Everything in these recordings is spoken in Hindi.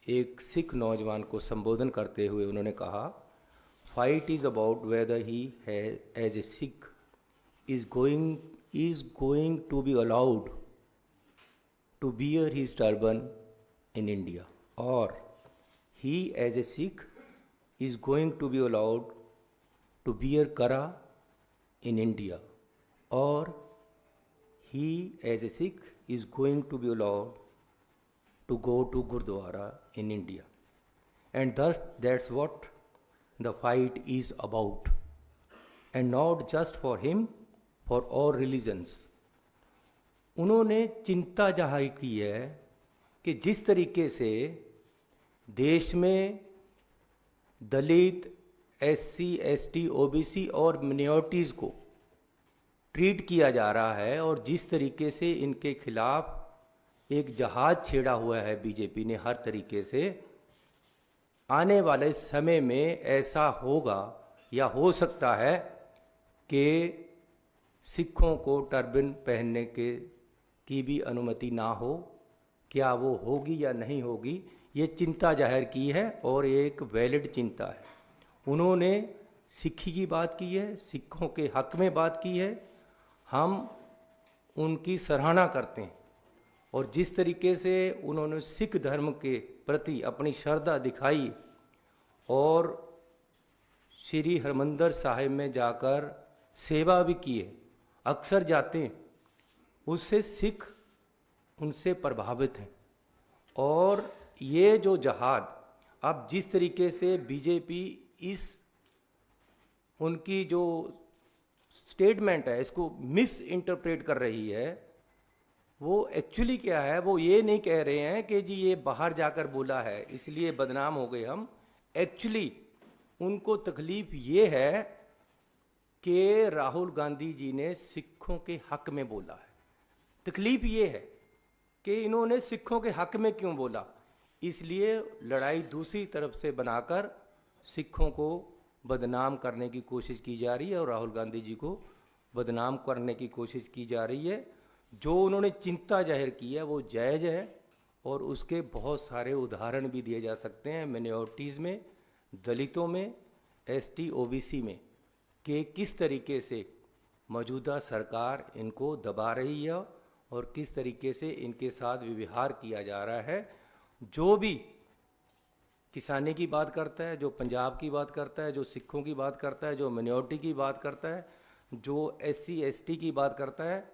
एक सिख नौजवान को संबोधन करते हुए उन्होंने कहा, fight is about whether he as a Sikh is going to be allowed to wear his turban in India, or he as a Sikh is going to be allowed to wear kara in India, or he as a Sikh is going to be allowed to go to Gurdwara in India. And thus that's what the fight is about, and not just for him, for all religions. उन्होंने चिंता जाहिर की है कि जिस तरीके से देश में दलित, एससी, एसटी, ओबीसी और मिनॉरिटीज़ को ट्रीट किया जा रहा है, और जिस तरीके से इनके खिलाफ एक जहाज छेड़ा हुआ है बीजेपी ने हर तरीके से, आने वाले समय में ऐसा होगा या हो सकता है कि सिखों को टर्बन पहनने की भी अनुमति ना हो। क्या वो होगी या नहीं होगी, ये चिंता जाहिर की है, और एक वैलिड चिंता है। उन्होंने सिक्खी की बात की है, सिखों के हक में बात की है, हम उनकी सराहना करते हैं। और जिस तरीके से उन्होंने सिख धर्म के प्रति अपनी श्रद्धा दिखाई और श्री हरमंदिर साहिब में जाकर सेवा भी की है, अक्सर जाते हैं, उससे सिख उनसे प्रभावित हैं। और ये जो जहाद अब जिस तरीके से बीजेपी इस उनकी जो स्टेटमेंट है इसको मिस इंटरप्रेट कर रही है, वो एक्चुअली क्या है, वो ये नहीं कह रहे हैं कि जी ये बाहर जाकर बोला है इसलिए बदनाम हो गए हम। एक्चुअली उनको तकलीफ ये है कि राहुल गांधी जी ने सिखों के हक में बोला है। तकलीफ ये है कि इन्होंने सिखों के हक में क्यों बोला, इसलिए लड़ाई दूसरी तरफ से बनाकर सिखों को बदनाम करने की कोशिश की जा रही है और राहुल गांधी जी को बदनाम करने की कोशिश की जा रही है। जो उन्होंने चिंता जाहिर की है वो जायज़ है, और उसके बहुत सारे उदाहरण भी दिए जा सकते हैं मिनॉरिटीज़ में, दलितों में, एसटी, ओबीसी में, कि किस तरीके से मौजूदा सरकार इनको दबा रही है और किस तरीके से इनके साथ व्यवहार किया जा रहा है। जो भी किसानी की बात करता है, जो पंजाब की बात करता है, जो सिखों की बात करता है, जो मिनॉरिटी की बात करता है, जो एससी एसटी की बात करता है,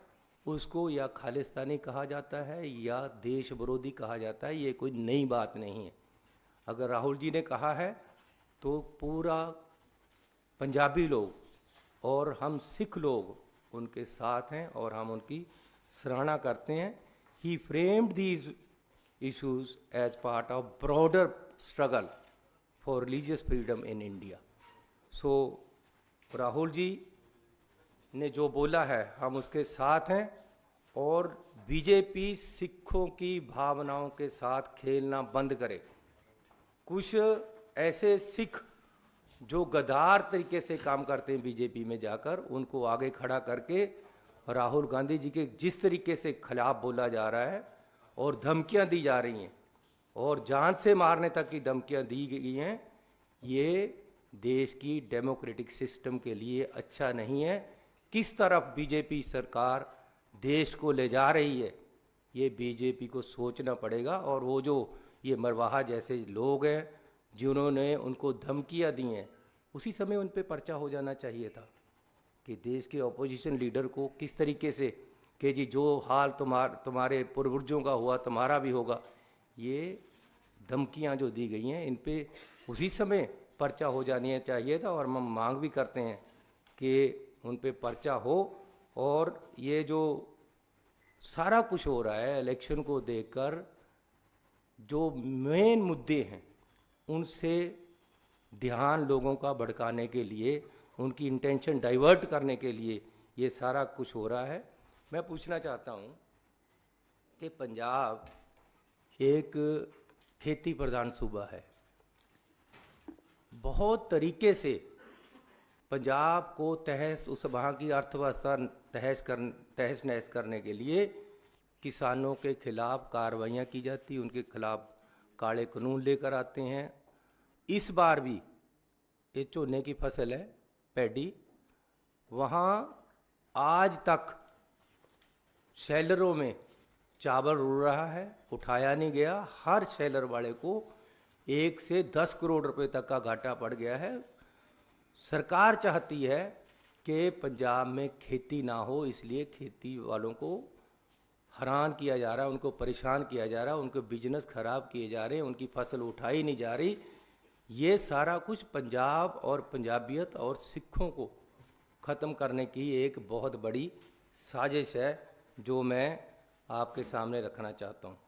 उसको या खालिस्तानी कहा जाता है या देश विरोधी कहा जाता है। ये कोई नई बात नहीं है। अगर राहुल जी ने कहा है तो पूरा पंजाबी लोग और हम सिख लोग उनके साथ हैं और हम उनकी सराहना करते हैं। He framed these issues as part of broader struggle for religious freedom in India. So Rahul ji ने जो बोला है हम उसके साथ हैं, और बीजेपी सिखों की भावनाओं के साथ खेलना बंद करे। कुछ ऐसे सिख जो गद्दार तरीके से काम करते हैं बीजेपी में जाकर, उनको आगे खड़ा करके राहुल गांधी जी के जिस तरीके से खिलाफ बोला जा रहा है और धमकियां दी जा रही हैं और जान से मारने तक की धमकियां दी गई हैं, ये देश की डेमोक्रेटिक सिस्टम के लिए अच्छा नहीं है। किस तरफ बीजेपी सरकार देश को ले जा रही है ये बीजेपी को सोचना पड़ेगा। और वो जो ये मरवाहा जैसे लोग हैं जिन्होंने उनको धमकियां दी हैं, उसी समय उन पे पर्चा हो जाना चाहिए था कि देश के ऑपोजिशन लीडर को किस तरीके से कि जी जो हाल तुम्हारे पूर्वजों का हुआ तुम्हारा भी होगा। ये धमकियां जो दी गई हैं इन पे उसी समय पर्चा हो जानी चाहिए था, और हम मांग भी करते हैं कि उन पे पर्चा हो। और ये जो सारा कुछ हो रहा है इलेक्शन को देखकर, जो मेन मुद्दे हैं उनसे ध्यान लोगों का भड़काने के लिए, उनकी इंटेंशन डाइवर्ट करने के लिए ये सारा कुछ हो रहा है। मैं पूछना चाहता हूँ कि पंजाब एक खेती प्रधान सूबा है। बहुत तरीके से पंजाब को उस वहाँ की अर्थव्यवस्था तहस नहस करने के लिए किसानों के खिलाफ कार्रवाइयाँ की जाती, उनके खिलाफ काले कानून लेकर आते हैं। इस बार भी ये चोने की फसल है, पैडी, वहाँ आज तक शैलरों में चावल रुल रहा है, उठाया नहीं गया। हर शैलर वाले को 1 से 10 करोड़ रुपए तक का घाटा पड़ गया है। सरकार चाहती है कि पंजाब में खेती ना हो, इसलिए खेती वालों को हैरान किया जा रहा है, उनको परेशान किया जा रहा है, उनके बिजनेस खराब किए जा रहे हैं, उनकी फसल उठाई नहीं जा रही। ये सारा कुछ पंजाब और पंजाबियत और सिखों को ख़त्म करने की एक बहुत बड़ी साजिश है, जो मैं आपके सामने रखना चाहता हूँ।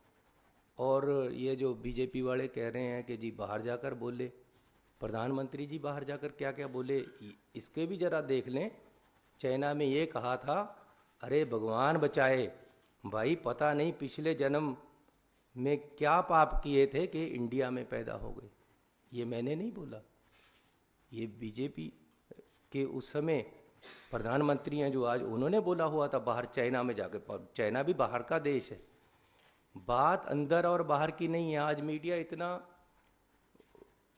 और ये जो बीजेपी वाले कह रहे हैं कि जी बाहर जाकर बोले, प्रधानमंत्री जी बाहर जाकर क्या क्या बोले, इसके भी ज़रा देख लें। चाइना में ये कहा था, अरे भगवान बचाए भाई, पता नहीं पिछले जन्म में क्या पाप किए थे कि इंडिया में पैदा हो गए। ये मैंने नहीं बोला, ये बीजेपी के उस समय प्रधानमंत्री हैं जो आज, उन्होंने बोला हुआ था बाहर चाइना में जाकर। चाइना भी बाहर का देश है, बात अंदर और बाहर की नहीं है। आज मीडिया इतना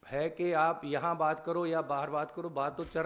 है कि आप यहाँ बात करो या बाहर बात करो, बात तो चल